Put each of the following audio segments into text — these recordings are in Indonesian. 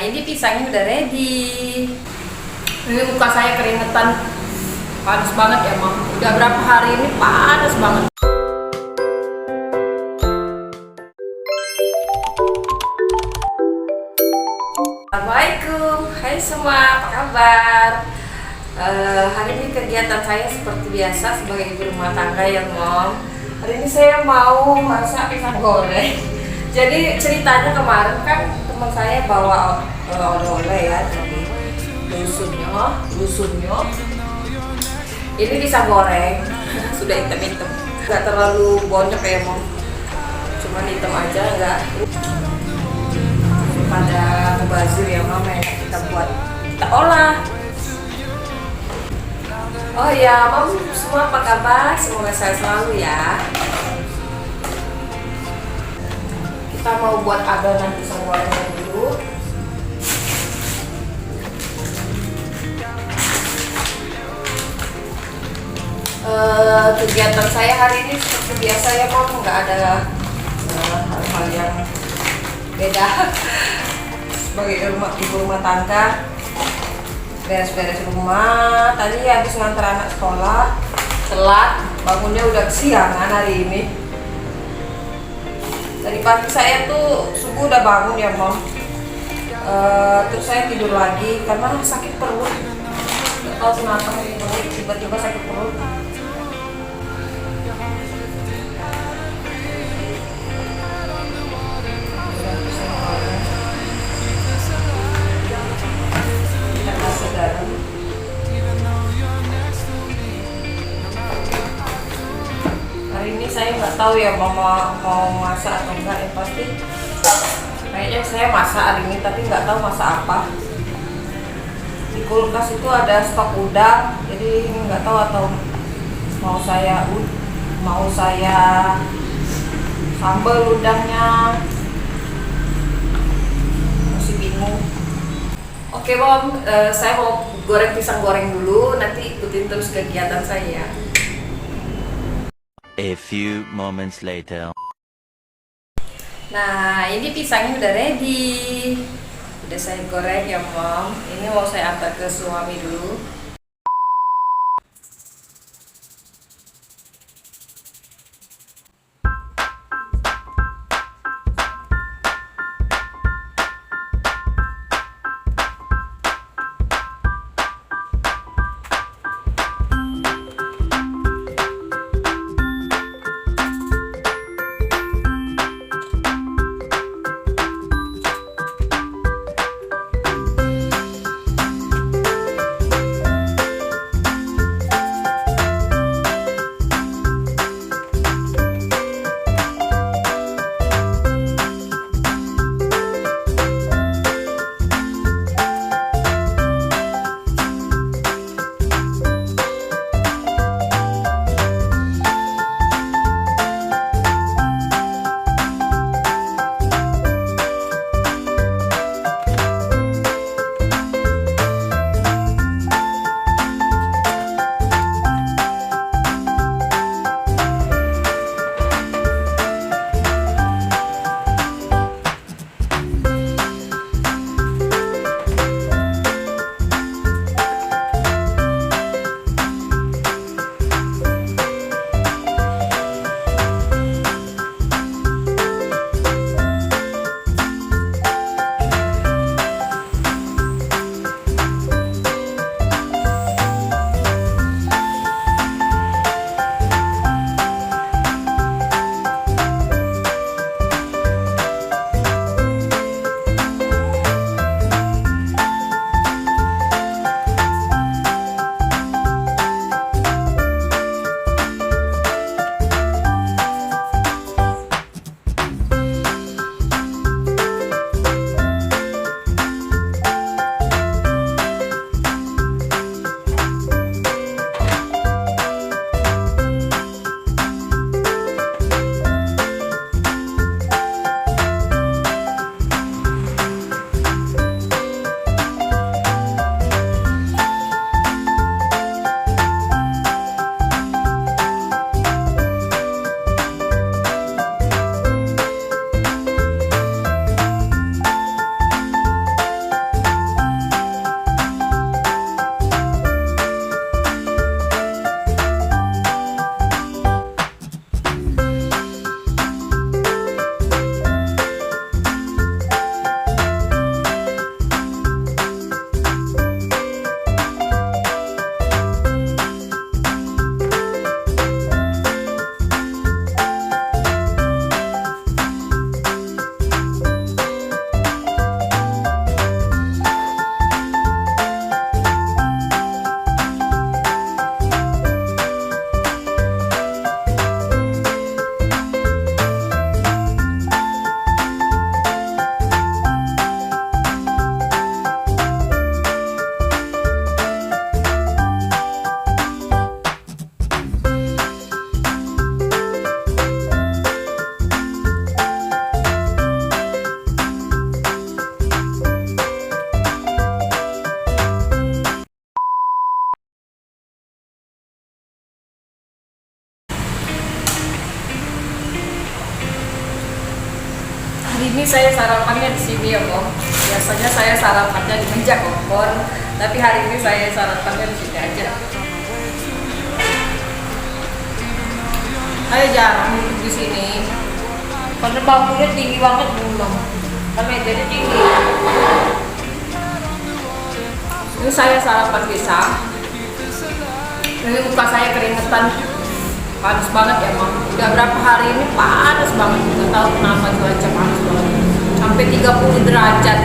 ini pisangnya udah ready. Ini muka saya keringetan, panas banget ya Mam. Udah berapa hari ini panas banget. Assalamualaikum, hai semua, apa kabar? Hari ini kegiatan saya seperti biasa sebagai ibu rumah tangga ya Mom. Hari ini saya mau masak pisang goreng. Jadi ceritanya kemarin kan teman saya bawa oleh-oleh ya, jadi lusunya. Ini pisang goreng, sudah hitam-hitam, nggak terlalu banyak ya Mom. Cuman hitam aja, nggak pada mubazir ya Mom, yang kita buat, kita olah. Oh ya Mom, semua apa kabar? Semoga sehat selalu ya. Kita mau buat adonan pisang gorengnya dulu. Kegiatan saya hari ini seperti biasa ya Mom, nggak ada hal-hal yang beda. Sebagai ibu rumah tangga, beres-beres rumah. Tadi habis nganter anak sekolah, telat, bangunnya udah kesiangan hari ini. Tadi pagi saya tuh subuh udah bangun ya Mom. Terus saya tidur lagi karena sakit perut. Gak tahu kenapa tiba-tiba sakit perut. Kita kasih garam. Hari ini saya nggak tahu ya mau masak atau enggak, yang pasti kayaknya saya masak hari ini, tapi nggak tahu masak apa. Di kulkas itu ada stok udang, jadi nggak tahu atau mau saya sambal udangnya, masih bingung. Oke Mom, saya mau goreng pisang goreng dulu, nanti ikutin terus kegiatan saya. A few moments later. Nah, ini pisangnya udah ready. Udah saya goreng ya Mom. Ini mau saya antar ke suami dulu. ini saya sarapannya di sini ya Om. Biasanya saya sarapannya di meja kompor, tapi hari ini saya sarapannya di sini aja. Saya jarang duduk di sini karena bangkunya tinggi banget belum. Kan mejanya tinggi. Ini saya sarapan pisang. Ini muka saya keringetan, panas banget ya Mam. Udah berapa hari ini panas banget, nggak tahu kenapa cuaca panas banget, sampai 30 derajat.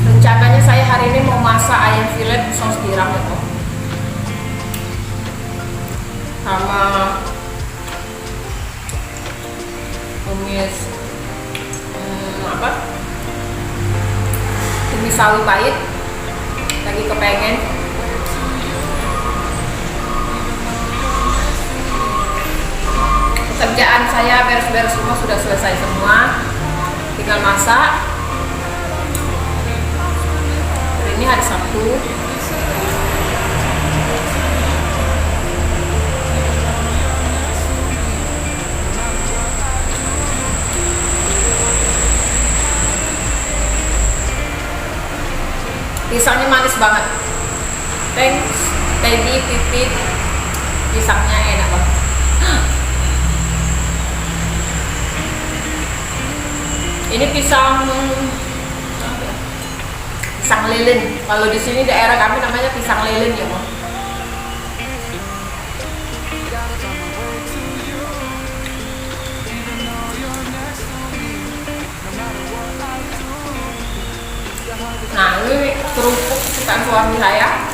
Rencananya saya hari ini mau masak ayam filet saus tiram ya Mam. Sama tumis tumis sawi pahit, lagi kepengen. Pekerjaan saya beres-beres rumah sudah selesai semua, tinggal masak. Hari ini hari Sabtu. Pisangnya manis banget. Thanks, Teddy, Pipit. Pisangnya enak banget. Ini pisang lilin. Kalau di sini daerah kami namanya pisang lilin ya, Mam. Nah, ini kerupuk kesukaan suami saya.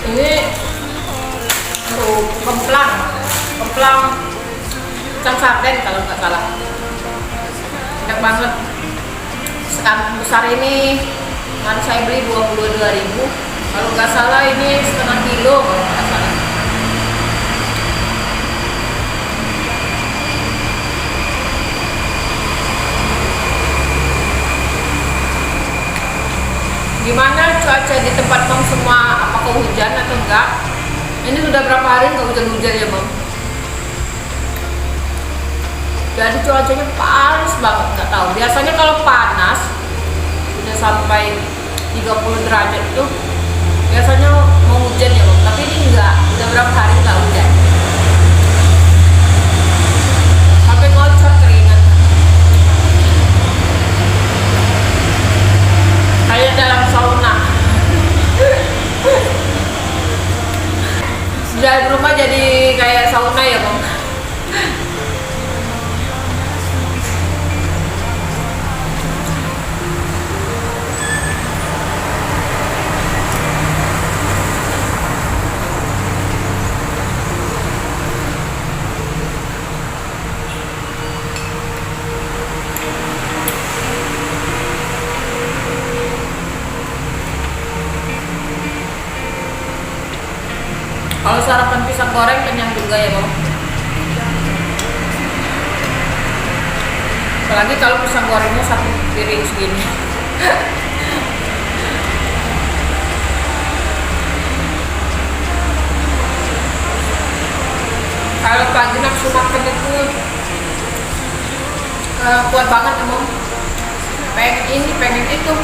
Ini kerupuk kemplang ikan sarden kalau nggak salah. Enak banget. Sekantong besar ini kemarin saya beli 22.000. Kalau nggak salah ini setengah kilo kalau nggak salah. Gimana cuaca di tempat Mam semua? Apakah hujan atau enggak? Ini sudah berapa hari nggak hujan-hujan ya Mam? Jadi cuacanya panas banget, nggak tahu. Biasanya kalau panas udah sampai 30 derajat itu biasanya mau hujan ya Mam. Tapi ini enggak, udah berapa hari nggak hujan. Sampai ngocor keringat. Kayak dalam sauna. Di rumah jadi kayak sauna ya Bang. Kalau sarapan pisang goreng kenyang juga ya Bang. Apalagi kalau pisang gorengnya satu piring segini. Kalau pagi nafsu makan itu kuat banget ya Bang. Pengen ini, pengen itu,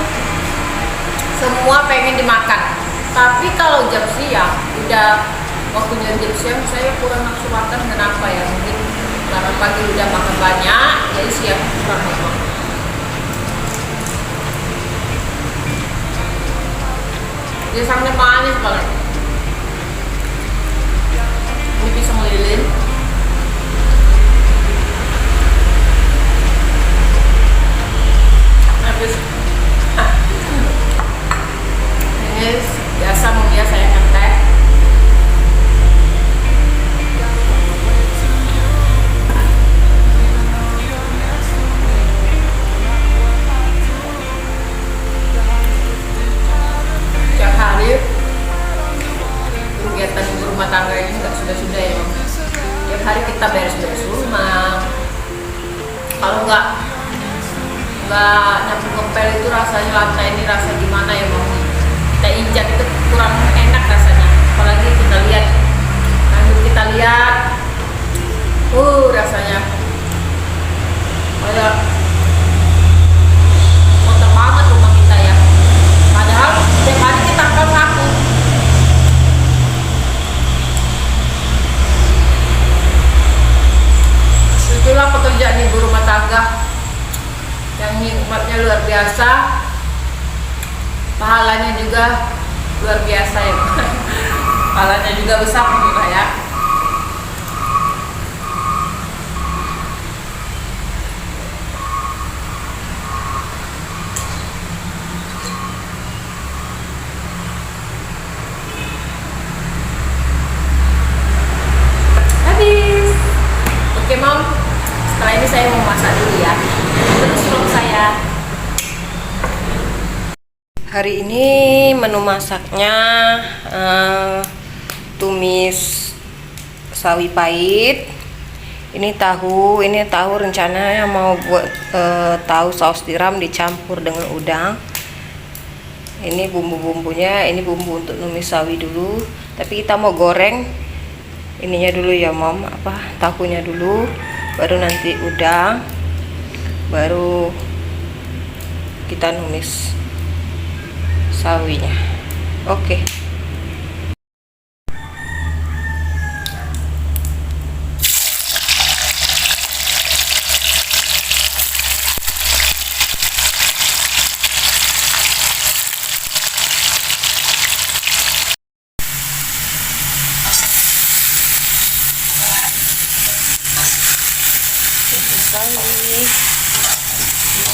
semua pengen dimakan. Tapi kalau jam siang udah waktunya jam siang saya kurang nafsu makan. Kenapa ya? Mungkin karena pagi udah makan banyak, jadi siang kurang makan. Pisangnya manis banget. Ini pisang lilin. Habis ini biasa mungkin saya ngetek. Kegiatan ibu rumah tangga ini nggak sudah-sudah ya Bang. Tiap hari kita beres-beres rumah. Kalau nggak nggak nyapu ngepel itu rasanya, lantai ini rasa gimana ya mau kita injak itu kurang enak rasanya, apalagi kita lihat, lanjut kita lihat, rasanya kayak kotor banget rumah kita ya, padahal setiap hari kita akan sapu. Itulah pekerjaan ibu rumah tangga yang nikmatnya luar biasa, pahalanya juga luar biasa ya. Pahalanya juga besar juga ya. Habis. Oke Mom, setelah ini saya mau masak dulu ya. Terus vlog saya. Hari ini menu masaknya tumis sawi pahit. Ini tahu rencananya mau buat tahu saus tiram dicampur dengan udang. Ini bumbu-bumbunya, ini bumbu untuk numis sawi dulu. Tapi kita mau goreng ininya dulu ya Mom, tahunya dulu, baru nanti udang, baru kita numis sawinya. Oke.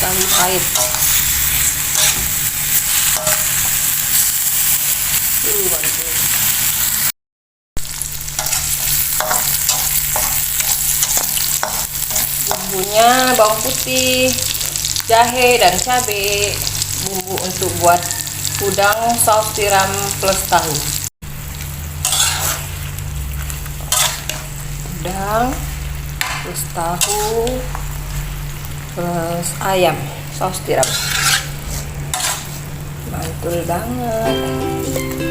Sawi pahit. Bumbunya bawang putih, jahe dan cabai. Bumbu untuk buat udang saus tiram plus tahu. Udang plus tahu plus ayam saus tiram, mantul banget.